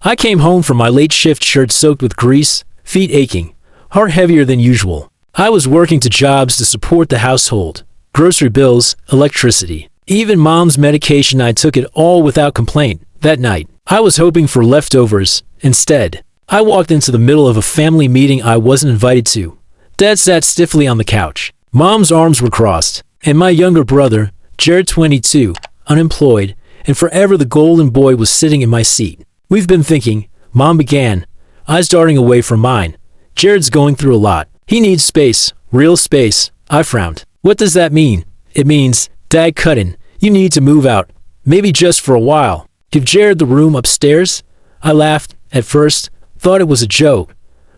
I came home from my late shift, shirt soaked with grease, feet aching, heart heavier than usual. I was working 2 jobs to support the household, grocery bills, electricity, even mom's medication. I took it all without complaint. That night, I was hoping for leftovers. Instead, I walked into the middle of a family meeting I wasn't invited to. Dad sat stiffly on the couch. Mom's arms were crossed, and my younger brother, Jared 22, unemployed, and forever the golden boy, was sitting in my seat. "We've been thinking," Mom began, eyes darting away from mine. "Jared's going through a lot. He needs space, real space." I frowned. "What does that mean?" "It means," Dad cut in, "you need to move out. Maybe just for a while. Give Jared the room upstairs." I laughed, at first, thought it was a joke,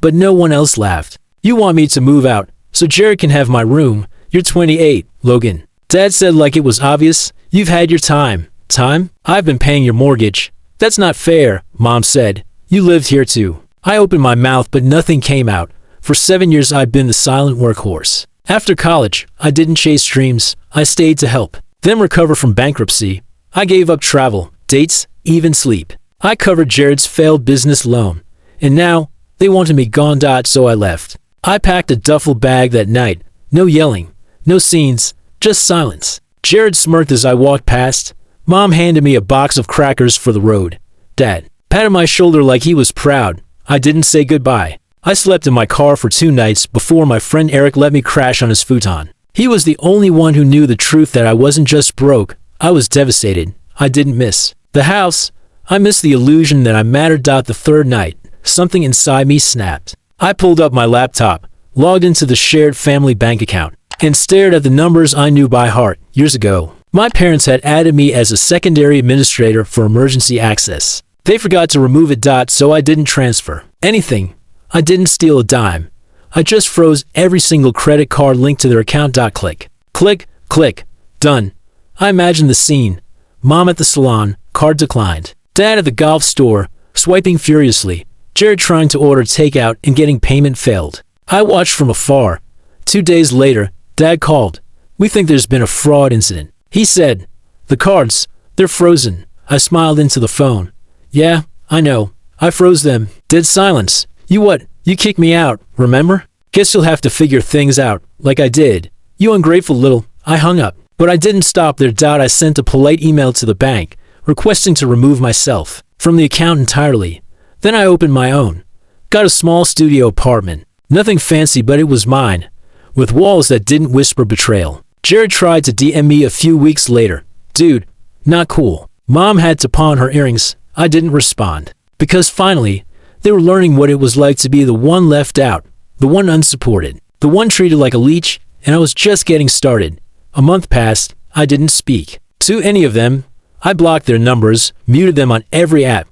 but no one else laughed. "You want me to move out, so Jared can have my room? You're 28, Logan." Dad said like it was obvious. "You've had your time." "Time? I've been paying your mortgage." "That's not fair," Mom said. "You lived here too." I opened my mouth but nothing came out. For 7 years I'd been the silent workhorse. After college, I didn't chase dreams. I stayed to help them recover from bankruptcy. I gave up travel, dates, even sleep. I covered Jared's failed business loan. And now, they wanted me gone. So I left. I packed a duffel bag that night. No yelling, no scenes, just silence. Jared smirked as I walked past. Mom handed me a box of crackers for the road. Dad patted my shoulder like he was proud. I didn't say goodbye. I slept in my car for 2 nights before my friend Eric let me crash on his futon. He was the only one who knew the truth, that I wasn't just broke. I was devastated. I didn't miss the house. I missed the illusion that I mattered. The 3rd night, something inside me snapped. I pulled up my laptop, logged into the shared family bank account, and stared at the numbers I knew by heart. Years ago, my parents had added me as a secondary administrator for emergency access. They forgot to remove it. So I didn't transfer anything. I didn't steal a dime. I just froze every single credit card linked to their account. Click, click, click. Done. I imagined the scene. Mom at the salon, card declined. Dad at the golf store, swiping furiously. Jared trying to order takeout and getting payment failed. I watched from afar. 2 days later, Dad called. "We think there's been a fraud incident." He said, "The cards, they're frozen." I smiled into the phone. "Yeah, I know. I froze them." Dead silence. "You what? You kicked me out, remember? Guess you'll have to figure things out, like I did. You ungrateful little." I hung up. But I didn't stop there. I sent a polite email to the bank, requesting to remove myself from the account entirely. Then I opened my own. Got a small studio apartment. Nothing fancy, but it was mine, with walls that didn't whisper betrayal. Jared tried to DM me a few weeks later. "Dude, not cool." Mom had to pawn her earrings. I didn't respond. Because finally, they were learning what it was like to be the one left out, the one unsupported, the one treated like a leech, and I was just getting started. A month passed. I didn't speak to any of them. I blocked their numbers, muted them on every app.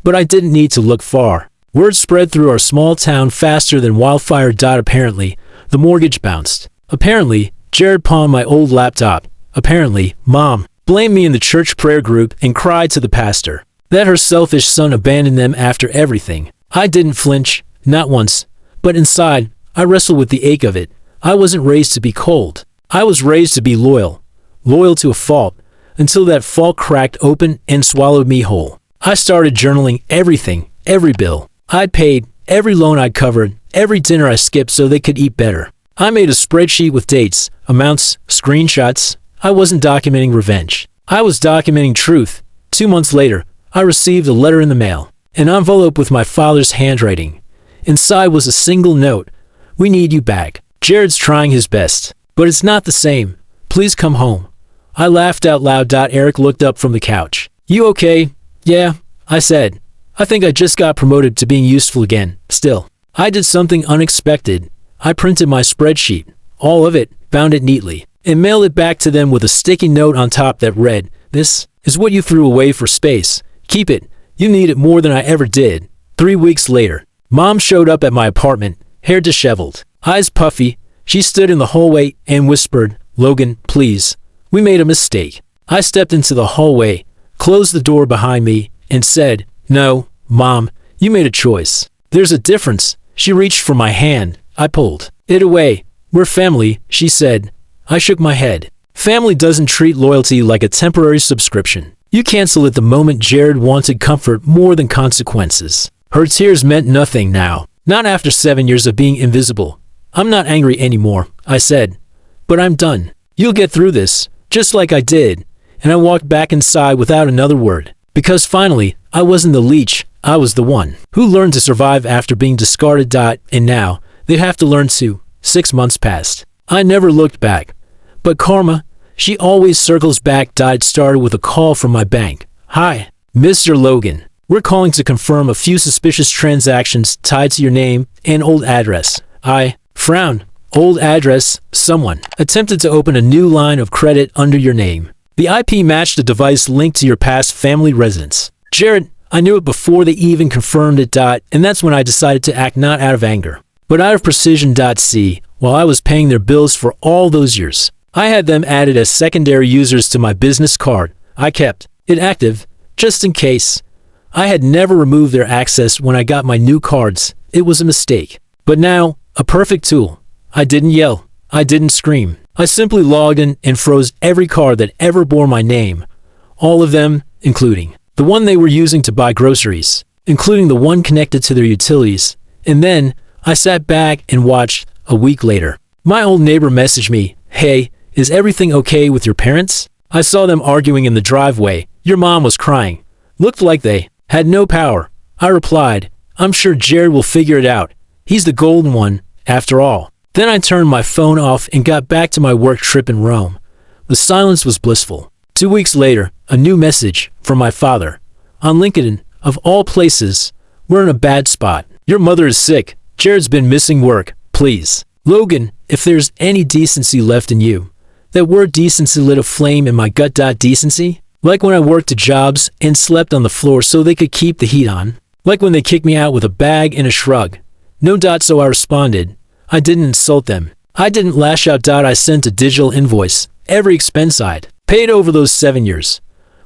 But I didn't need to look far. Word spread through our small town faster than wildfire. Apparently, the mortgage bounced. Apparently, Jared pawned my old laptop. Apparently, Mom blamed me in the church prayer group and cried to the pastor that her selfish son abandoned them after everything. I didn't flinch, not once. But inside, I wrestled with the ache of it. I wasn't raised to be cold. I was raised to be loyal. Loyal to a fault, until that fault cracked open and swallowed me whole. I started journaling everything, every bill I'd paid, every loan I'd covered, every dinner I skipped so they could eat better. I made a spreadsheet with dates, amounts, screenshots. I wasn't documenting revenge. I was documenting truth. 2 months later, I received a letter in the mail, an envelope with my father's handwriting. Inside was a single note. "We need you back. Jared's trying his best, but it's not the same. Please come home." I laughed out loud. Eric looked up from the couch. "You okay?" "Yeah," I said. "I think I just got promoted to being useful again." Still, I did something unexpected. I printed my spreadsheet, all of it, bound it neatly, and mailed it back to them with a sticky note on top that read, "This is what you threw away for space. Keep it. You need it more than I ever did." 3 weeks later, Mom showed up at my apartment, hair disheveled, eyes puffy. She stood in the hallway and whispered, "Logan, please. We made a mistake." I stepped into the hallway, closed the door behind me, and said, "No, Mom, you made a choice. There's a difference." She reached for my hand. I pulled it away. "We're family," she said. I shook my head. Family doesn't treat loyalty like a temporary subscription. You cancel it the moment Jared wanted comfort more than consequences. Her tears meant nothing now. Not after 7 years of being invisible. I'm not angry anymore, I said. But I'm done. You'll get through this, just like I did. And I walked back inside without another word. Because finally, I wasn't the leech, I was the one who learned to survive after being discarded. And now, they'd have to learn to. 6 months passed. I never looked back. But karma, she always circles back. It started with a call from my bank. Hi, Mr. Logan. We're calling to confirm a few suspicious transactions tied to your name and old address. I frowned. Old address, someone attempted to open a new line of credit under your name. The IP matched a device linked to your past family residence. Jared, I knew it before they even confirmed it. And that's when I decided to act not out of anger, but out of precision. See, while I was paying their bills for all those years, I had them added as secondary users to my business card. I kept it active, just in case. I had never removed their access when I got my new cards. It was a mistake. But now, a perfect tool. I didn't yell. I didn't scream. I simply logged in and froze every card that ever bore my name. All of them, including the one they were using to buy groceries, including the one connected to their utilities. And then, I sat back and watched. A week later, my old neighbor messaged me, "Hey, is everything okay with your parents? I saw them arguing in the driveway. Your mom was crying. Looked like they had no power." I replied, "I'm sure Jared will figure it out. He's the golden one, after all." Then I turned my phone off and got back to my work trip in Rome. The silence was blissful. 2 weeks later, a new message from my father. On LinkedIn, of all places, "We're in a bad spot. Your mother is sick. Jared's been missing work. Please. Logan, if there's any decency left in you." That word decency lit a flame in my gut. Decency? Like when I worked at jobs and slept on the floor so they could keep the heat on. Like when they kicked me out with a bag and a shrug. No. So I responded. I didn't insult them. I didn't lash out. I sent a digital invoice. Every expense I'd paid over those 7 years.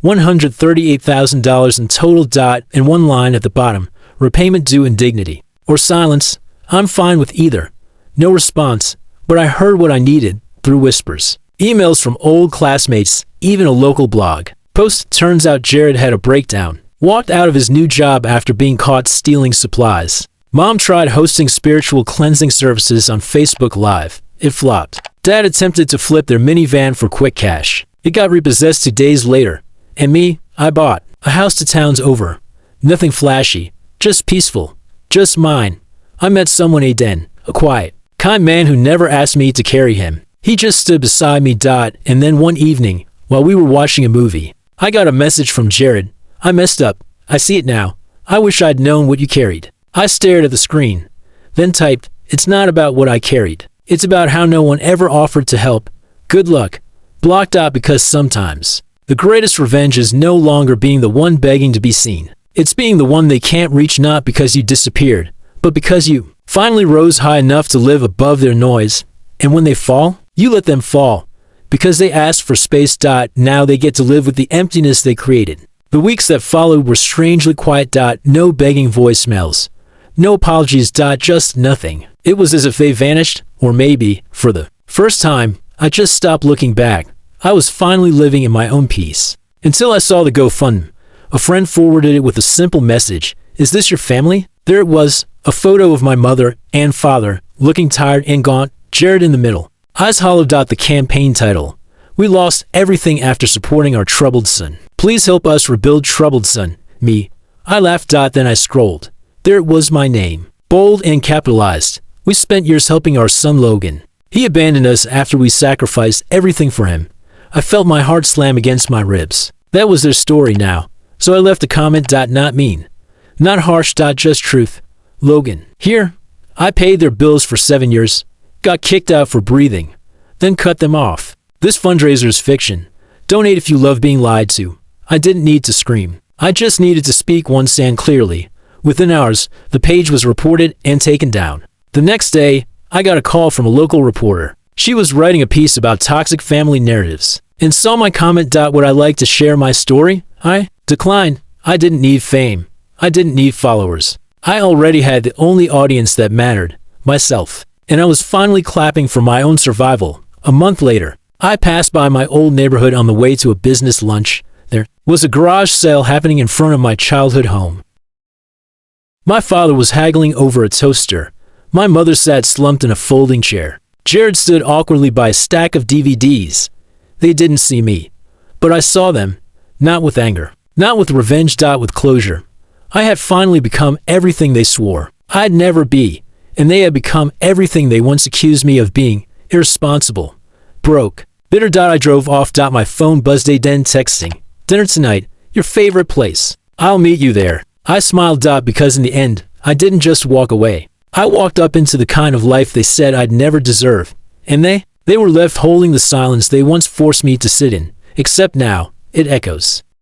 $138,000 in total. And one line at the bottom. Repayment due in dignity. Or silence. I'm fine with either. No response. But I heard what I needed through whispers. Emails from old classmates. Even a local blog post. Turns out Jared had a breakdown. Walked out of his new job after being caught stealing supplies. Mom tried hosting spiritual cleansing services on Facebook Live. It flopped. Dad attempted to flip their minivan for quick cash. It got repossessed 2 days later. And me, I bought a house to town's over. Nothing flashy. Just peaceful. Just mine. I met someone, a quiet, kind man who never asked me to carry him. He just stood beside me. And then one evening, while we were watching a movie, I got a message from Jared. "I messed up. I see it now. I wish I'd known what you carried." I stared at the screen, then typed, "It's not about what I carried. It's about how no one ever offered to help. Good luck." Blocked. Because sometimes, the greatest revenge is no longer being the one begging to be seen. It's being the one they can't reach, not because you disappeared, but because you finally rose high enough to live above their noise. And when they fall, you let them fall. Because they asked for space. Now they get to live with the emptiness they created. The weeks that followed were strangely quiet. No begging voicemails. No apologies. Just nothing. It was as if they vanished, or maybe, for the first time, I just stopped looking back. I was finally living in my own peace. Until I saw the GoFundMe. A friend forwarded it with a simple message. "Is this your family?" There it was, a photo of my mother and father, looking tired and gaunt, Jared in the middle. Eyes hollowed. The campaign title. "We lost everything after supporting our troubled son. Please help us rebuild troubled son." Me. I laughed. Then I scrolled. There it was, my name. Bold and capitalized. "We spent years helping our son Logan. He abandoned us after we sacrificed everything for him." I felt my heart slam against my ribs. That was their story now. So I left a comment. Not mean. Not harsh. Just truth. Logan. Here. I paid their bills for 7 years. Got kicked out for breathing. Then cut them off. This fundraiser is fiction. Donate if you love being lied to. I didn't need to scream. I just needed to speak once and clearly. Within hours, the page was reported and taken down. The next day, I got a call from a local reporter. She was writing a piece about toxic family narratives and saw my comment. Would I like to share my story? I declined. I didn't need fame. I didn't need followers. I already had the only audience that mattered, myself. And I was finally clapping for my own survival. A month later, I passed by my old neighborhood on the way to a business lunch. There was a garage sale happening in front of my childhood home. My father was haggling over a toaster. My mother sat slumped in a folding chair. Jared stood awkwardly by a stack of DVDs. They didn't see me, but I saw them, not with anger, not with revenge, with closure. I had finally become everything they swore I'd never be, and they had become everything they once accused me of being: irresponsible, broke, bitter. I drove off. My phone buzzed. Then texting, "Dinner tonight, your favorite place. I'll meet you there." I smiled. Because in the end, I didn't just walk away. I walked up into the kind of life they said I'd never deserve, and they were left holding the silence they once forced me to sit in, except now, it echoes.